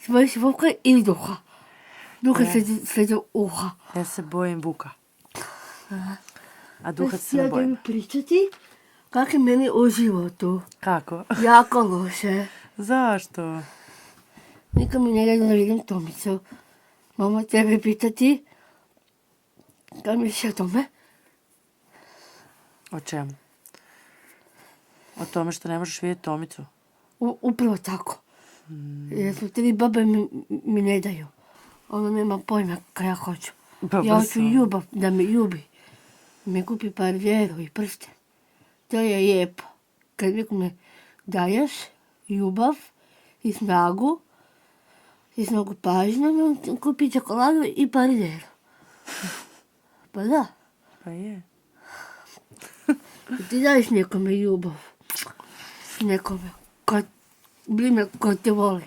bojiš vuka ili duha? Duha sređe uha. Ja se bojim vuka. A duhac se Ja ne da bojim. mi pričati kako je meni u životu. Kako? Jako loše. Zašto? Nikad mi ne daju da vidim Tomicu. Mama, tebe pitati kako misliš o tome? O čemu? O tome što ne možeš vidjeti Tomicu? Upravo tako. Jer su 3 babe mi ne daju. Ona nema pojma kaj ja hoću. Ja hoću ljubav, da me ljubi. Mi kupi parvjeru i prsten. To je lijepo. Kad nekome daješ ljubav i snagu pažnje, on kupi čokoladu i parvjeru. Pa da. Pa je. Ti daješ nekome ljubav. Nekome. Ko te voli.